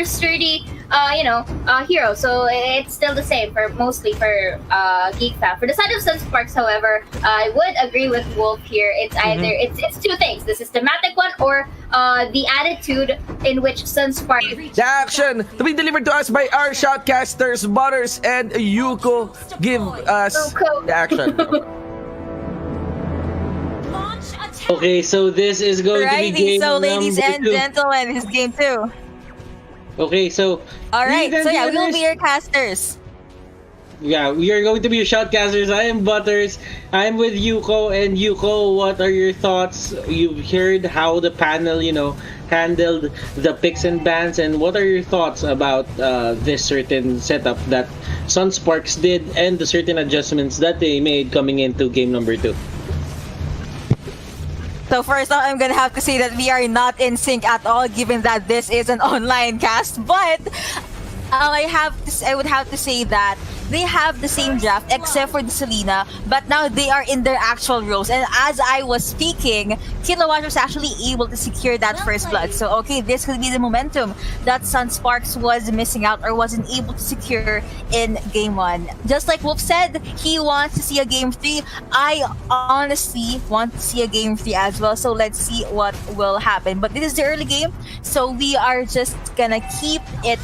sturdy, hero. So it's still the same for mostly for Geekfam. For the side of Sunsparks, however, I would agree with Wolf here. It's either it's two things: the systematic one or the attitude in which Sunsparks. The action to be delivered to us by our shoutcasters, Butters and Yuko. Give us the action. Okay, so this is going to be game so ladies number and 2. gentlemen, this is game 2. Okay, so Alright, so yeah, we will viewers, be your casters. Yeah, we are going to be your shoutcasters. I am Butters. I'm with Yuko. And Yuko, what are your thoughts? You've heard how the panel, handled the picks and bans, and what are your thoughts about this certain setup that Sunsparks did and the certain adjustments that they made coming into game number 2? So first off, I'm gonna have to say that we are not in sync at all, given that this is an online cast. But I would have to say that they have the same draft except for the Selena, but now they are in their actual roles. And as I was speaking, Killuash was actually able to secure that first blood. So okay, this could be the momentum that Sunsparks was missing out or wasn't able to secure in game 1. Just like Wolf said, he wants to see a game 3. I honestly want to see a game 3 as well. So let's see what will happen. But this is the early game, so we are just gonna keep it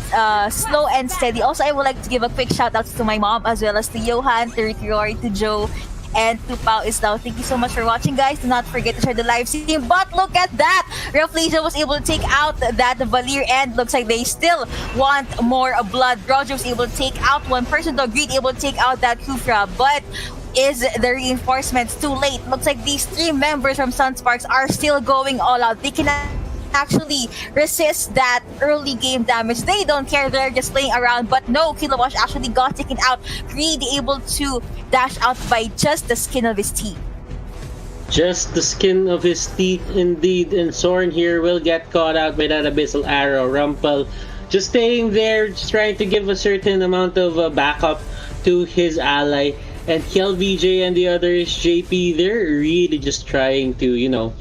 slow and steady. Also, I would like to give a quick shout out to my mom, as well as to Johan, to Ricky Rory, to Joe, and to Pao Islao. Thank you so much for watching, guys. Do not forget to share the live stream. But look at that! Rafflesia was able to take out that Valir, and looks like they still want more blood. Roger was able to take out one person, though Greed able to take out that Kufra, but is the reinforcements too late? Looks like these 3 members from Sunsparks are still going all out. They cannot actually resist that early game damage. They don't care, they're just playing around. But no, Killuash actually got taken out. Greed able to dash out by just the skin of his teeth. Just the skin of his teeth, indeed. And Xorn here will get caught out by that abyssal arrow. Rumpel just staying there, just trying to give a certain amount of backup to his ally. And Kielvj and the others, Jaypee, they're really just trying to,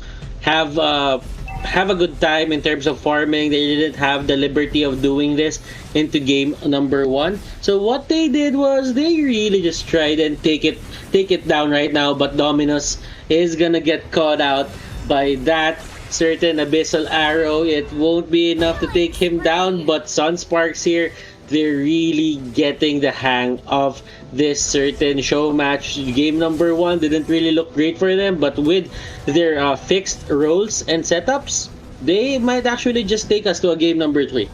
have a good time in terms of farming. They didn't have the liberty of doing this into game number 1. So what they did was they really just tried and take it down right now. But Dominus is gonna get caught out by that certain abyssal arrow. It won't be enough to take him down, but Sunsparks here, they're really getting the hang of this certain show match. Game number 1 didn't really look great for them, but with their fixed roles and setups, they might actually just take us to a game number 3.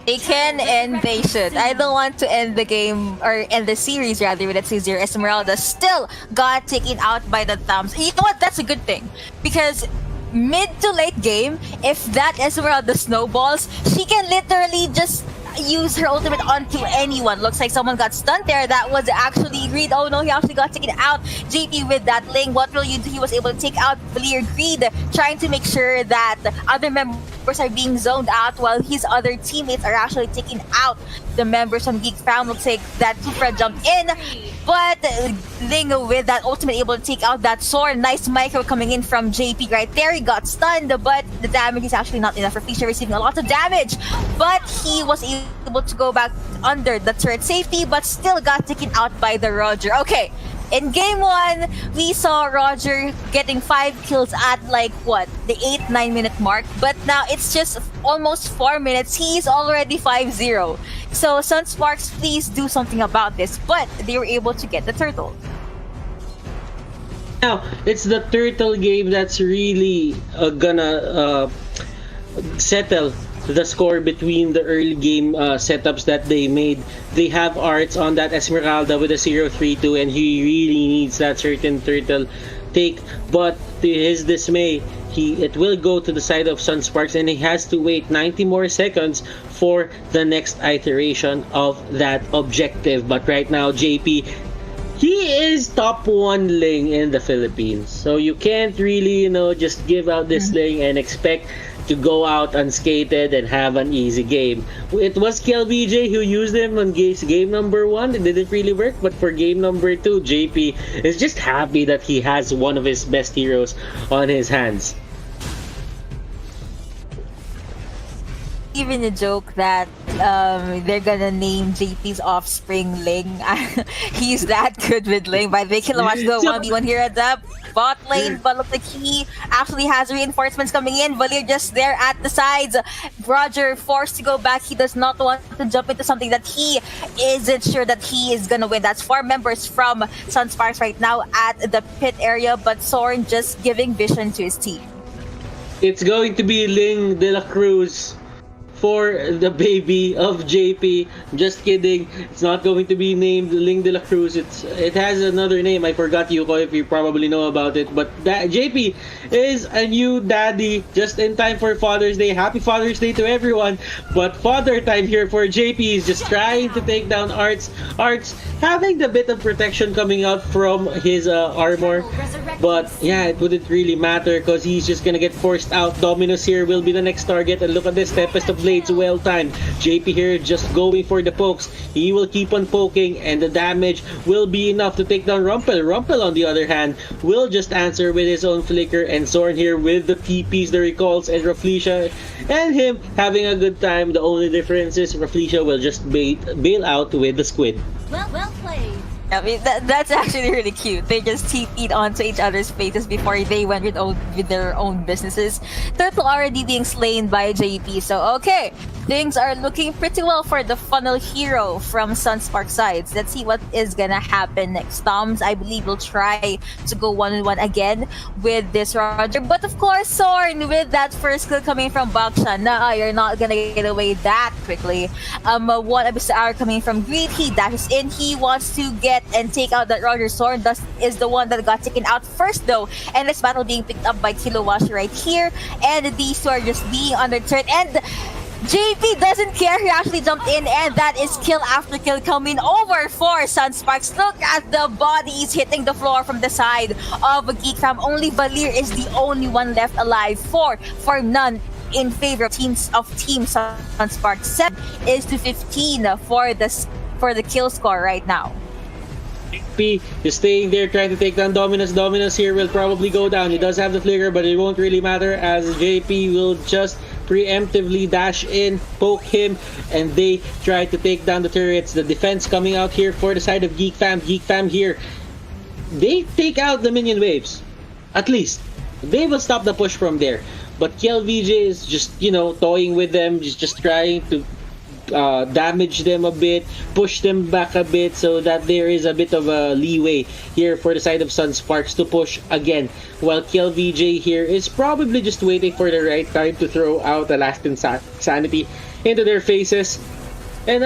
They can and they should. I don't want to end the game, or end the series rather, with, let's say, Zero Esmeralda still got taken out by the thumbs. You know what? That's a good thing, because mid to late game, if that Esmeralda snowballs, she can literally just use her ultimate onto anyone. Looks like someone got stunned there. That was actually Greed. Oh no, he actually got taken out. Jaypee with that link. What will you do? He was able to take out Valir. Greed trying to make sure that other members are being zoned out while his other teammates are actually taking out the members from Geekfam. Looks like that Kufra jumped in, but Ling with that ultimate able to take out that Xorn. Nice micro coming in from Jaypee right there. He got stunned, but the damage is actually not enough. Rafflesia receiving a lot of damage, but he was able to go back under the turret safety, but still got taken out by the Roger. Okay, in game 1, we saw Roger getting 5 kills at the 8-9 minute mark, but now it's just almost 4 minutes. He's already 5-0. So Sunsparks, please do something about this, but they were able to get the turtle. Now, it's the turtle game that's really gonna settle the score between the early game setups that they made. They have Artz on that Esmeralda with a 0-3-2, and he really needs that certain turtle take, but to his dismay, it will go to the side of Sunsparks, and he has to wait 90 more seconds for the next iteration of that objective. But right now, Jaypee, he is top 1 Ling in the Philippines, so you can't really just give out this Ling and expect to go out unscathed and have an easy game. It was Kielvj who used him on game number 1. It didn't really work, but for game number 2, Jaypee is just happy that he has one of his best heroes on his hands. even a joke that they're gonna name JP's offspring Ling. He's that good with Ling. By the way, Killuash go 1v1 here at the bot lane, but looks like he actually has reinforcements coming in. Valier just there at the sides. Roger forced to go back. He does not want to jump into something that he isn't sure that he is gonna win. That's 4 members from Sunsparks right now at the pit area, but Xorn just giving vision to his team. It's going to be Ling de la Cruz for the baby of Jaypee. Just kidding. It's not going to be named Ling de la Cruz. It has another name. I forgot, Yuko, if you probably know about it. But that Jaypee is a new daddy just in time for Father's Day. Happy Father's Day to everyone. But father time here for Jaypee is just trying to take down Artz. Artz having the bit of protection coming out from his armor. But yeah, it wouldn't really matter because he's just gonna get forced out. Dominus here will be the next target. And look at this, Tempest of Blades, well timed. Jaypee here just going for the pokes. He will keep on poking and the damage will be enough to take down Rumpel. Rumpel, on the other hand, will just answer with his own flicker, and Xorn here with the TPs, the recalls, and Rafflesia and him having a good time. The only difference is Rafflesia will just bail out with the squid. Well played. I mean, that's actually really cute. They just TP'd onto each other's faces before they went with their own businesses. Turtle already being slain by Jaypee. So, okay. Things are looking pretty well for the funnel hero from Sunspark sides. Let's see what is gonna happen next. Toms, I believe, will try to go 1-on-1 again with this Roger. But of course, Xorn with that first kill coming from Baksha. Nah, you're not gonna get away that quickly. One Abyss Hour coming from Greed. He dashes in. He wants to get and take out that Roger. Xorn is the one that got taken out first though. And this battle being picked up by Killuash right here. And these two are just being underturned. And Jaypee doesn't care. He actually jumped in, and that is kill after kill coming over for Sunsparks. Look at the bodies hitting the floor from the side of Geekfam. Only Valier is the only one left alive. For none in favor of Team Sunsparks. 7 is to 15 for the kill score right now. P is staying there trying to take down Dominus. Dominus here will probably go down. He does have the flicker, but it won't really matter as Jaypee will just preemptively dash in, poke him, and they try to take down the turrets. The defense coming out here for the side of Geekfam. Geekfam here, they take out the minion waves. At least they will stop the push from there. But Kielvj is just, toying with them, just trying to damage them a bit, push them back a bit so that there is a bit of a leeway here for the side of Sunsparks to push again, while Kielvj here is probably just waiting for the right time to throw out the last insanity into their faces. And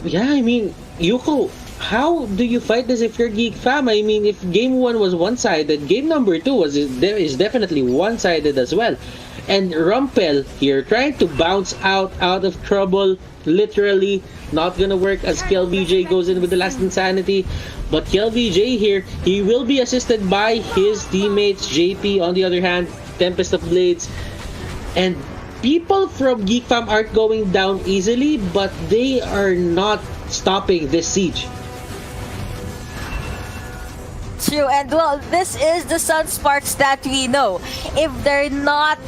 yeah, I mean, Yuko, how do you fight this if you're Geekfam? I mean, if game 1 was one-sided, game number 2 is definitely one-sided as well. And Rumpel here trying to bounce out of trouble. Literally not gonna work as Kielvj goes in with the last insanity. But Kielvj here, he will be assisted by his teammates. Jaypee, on the other hand, Tempest of Blades. And people from Geekfam aren't going down easily, but they are not stopping this siege. True, and well, this is the Sunsparks that we know. If they're not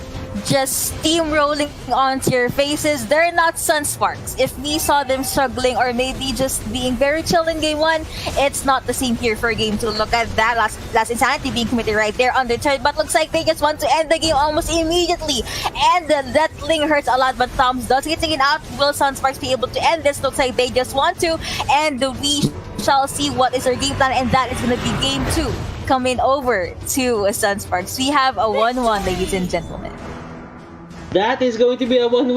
just steamrolling onto your faces, they're not Sunsparks. If we saw them struggling or maybe just being very chill in game 1, it's not the same here for game 2. Look at that last insanity being committed right there on the turret, but looks like they just want to end the game almost immediately. And that Ling hurts a lot, but Toms does get taken out. Will Sunsparks be able to end this? Looks like they just want to, and we shall see what is their game plan, and that is going to be game 2 coming over to Sunsparks. We have a 1-1, ladies and gentlemen. That is going to be a 1-1.